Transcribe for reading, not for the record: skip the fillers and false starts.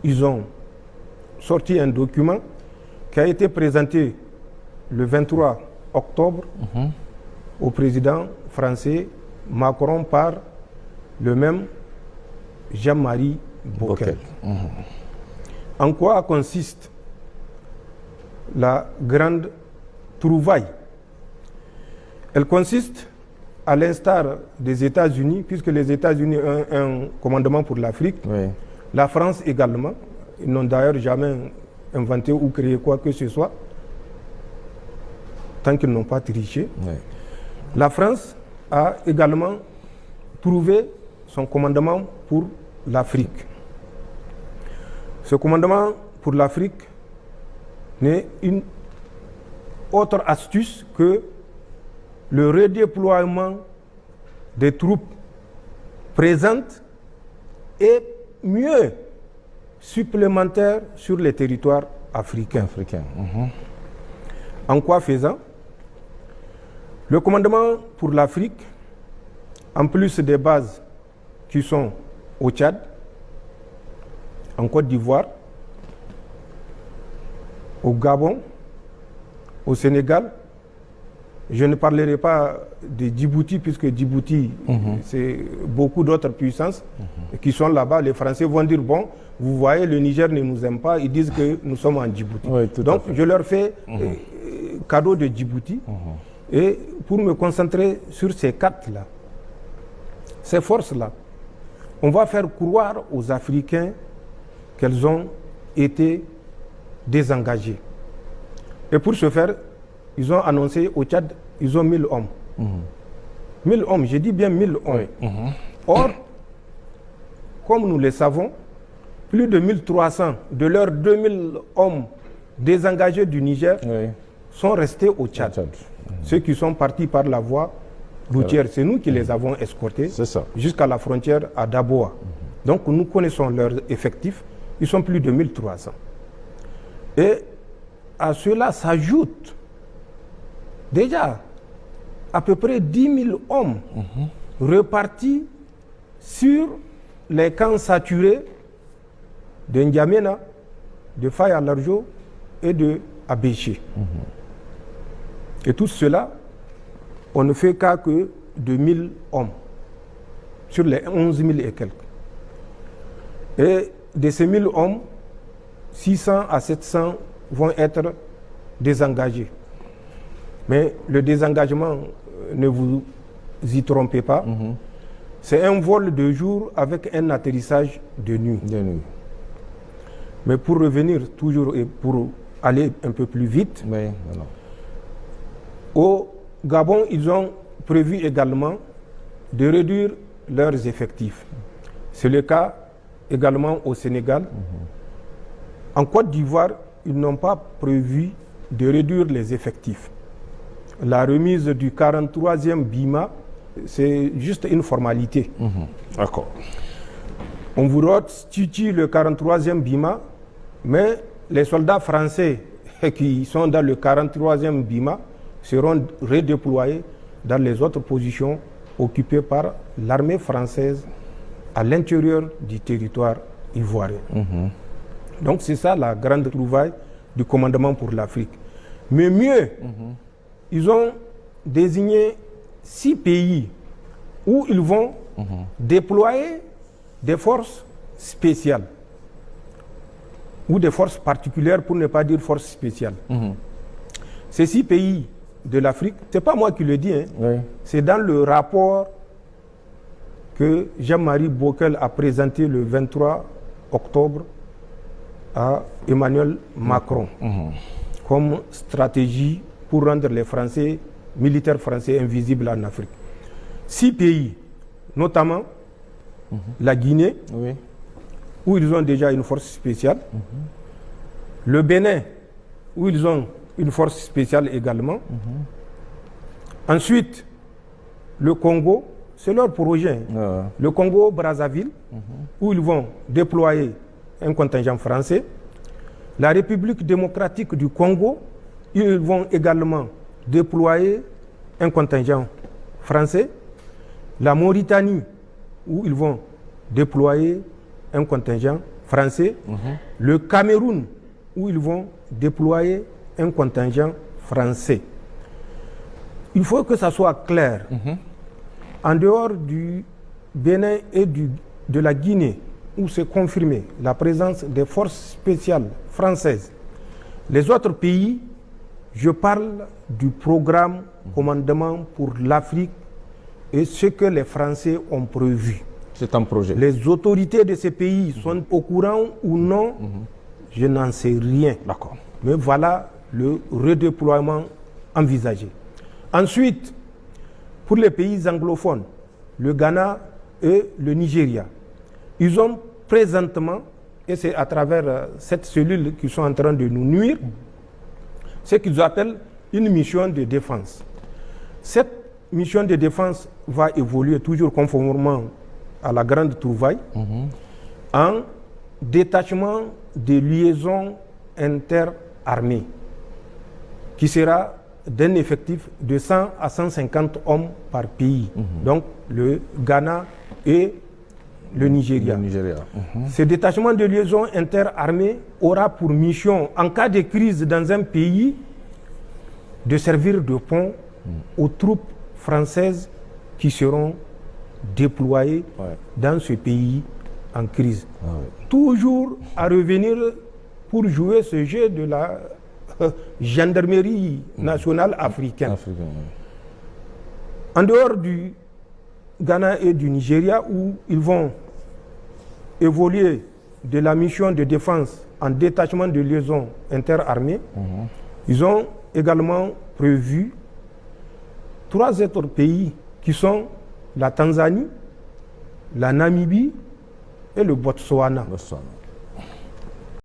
ils ont sorti un document qui a été présenté le 23 octobre au président français Macron par le même Jean-Marie Bockel. En quoi consiste la grande trouvaille? Elle consiste, à l'instar des États-Unis, puisque les États-Unis ont un commandement pour l'Afrique, la France également. Ils n'ont d'ailleurs jamais inventé ou créé quoi que ce soit, tant qu'ils n'ont pas triché. La France a également trouvé son commandement pour l'Afrique. Ce commandement pour l'Afrique n'est une autre astuce que le redéploiement des troupes présentes et mieux supplémentaires sur les territoires africains. En quoi faisant? Le commandement pour l'Afrique, en plus des bases qui sont au Tchad, en Côte d'Ivoire, au Gabon, au Sénégal, je ne parlerai pas de Djibouti, puisque Djibouti, c'est beaucoup d'autres puissances qui sont là-bas. Les Français vont dire, bon, vous voyez, le Niger ne nous aime pas, ils disent que nous sommes en Djibouti. Donc, je leur fais cadeau de Djibouti. Et pour me concentrer sur ces quatre-là, ces forces-là, on va faire croire aux Africains qu'elles ont été désengagées. Et pour ce faire, ils ont annoncé au Tchad, ils ont 1000 hommes. 1000 hommes, j'ai dit bien 1000 hommes. Or, comme nous le savons, plus de 1300 de leurs 2000 hommes désengagés du Niger sont restés au Tchad. Ceux qui sont partis par la voie routière, c'est nous qui les avons escortés jusqu'à la frontière à Daboa. Donc nous connaissons leurs effectifs, ils sont plus de 1300. Et à cela s'ajoute déjà à peu près 10 000 hommes repartis sur les camps saturés de N'Djamena, de Faye à Larjo et de Abéché. Et tout cela, on ne fait qu'à que de 1000 hommes sur les 11 000 et quelques. Et de ces 1000 hommes, 600 à 700 vont être désengagés. Mais le désengagement, ne vous y trompez pas, c'est un vol de jour avec un atterrissage de nuit. Mais pour revenir toujours et pour aller un peu plus vite, au Gabon, ils ont prévu également de réduire leurs effectifs. C'est le cas également au Sénégal. En Côte d'Ivoire, ils n'ont pas prévu de réduire les effectifs. La remise du 43e BIMA, c'est juste une formalité. D'accord. On vous restitue le 43e BIMA, mais les soldats français qui sont dans le 43e BIMA seront redéployés dans les autres positions occupées par l'armée française à l'intérieur du territoire ivoirien. Donc c'est ça la grande trouvaille du commandement pour l'Afrique. Mais mieux, ils ont désigné 6 pays où ils vont déployer des forces spéciales ou des forces particulières, pour ne pas dire forces spéciales. Ces 6 pays de l'Afrique, ce n'est pas moi qui le dis, c'est dans le rapport que Jean-Marie Bockel a présenté le 23 octobre à Emmanuel Macron comme stratégie pour rendre les Français, militaires français, invisibles en Afrique. 6 pays, notamment la Guinée, où ils ont déjà une force spéciale, le Bénin, où ils ont une force spéciale également. Ensuite, le Congo, c'est leur projet. Le Congo-Brazzaville, où ils vont déployer un contingent français. La République démocratique du Congo, ils vont également déployer un contingent français. La Mauritanie, où ils vont déployer un contingent français, le Cameroun, où ils vont déployer un contingent français. Il faut que ça soit clair. En dehors du Bénin et de la Guinée, où c'est confirmé la présence des forces spéciales françaises, les autres pays, je parle du programme Commandement pour l'Afrique et ce que les Français ont prévu. C'est un projet. Les autorités de ces pays sont au courant ou non, je n'en sais rien. D'accord. Mais voilà le redéploiement envisagé. Ensuite, pour les pays anglophones, le Ghana et le Nigeria, ils ont présentement, et c'est à travers cette cellule qu'ils sont en train de nous nuire, ce qu'ils appellent une mission de défense. Cette mission de défense va évoluer toujours conformément à la grande trouvaille en détachement de liaisons interarmées qui sera d'un effectif de 100 à 150 hommes par pays. Donc le Ghana et le Nigeria. Ce détachement de liaison interarmée aura pour mission, en cas de crise dans un pays, de servir de pont aux troupes françaises qui seront déployées dans ce pays en crise. Toujours à revenir pour jouer ce jeu de la gendarmerie nationale africaine. En dehors du Ghana et du Nigeria, où ils vont évoluer de la mission de défense en détachement de liaison interarmée, ils ont également prévu 3 autres pays qui sont la Tanzanie, la Namibie et le Botswana.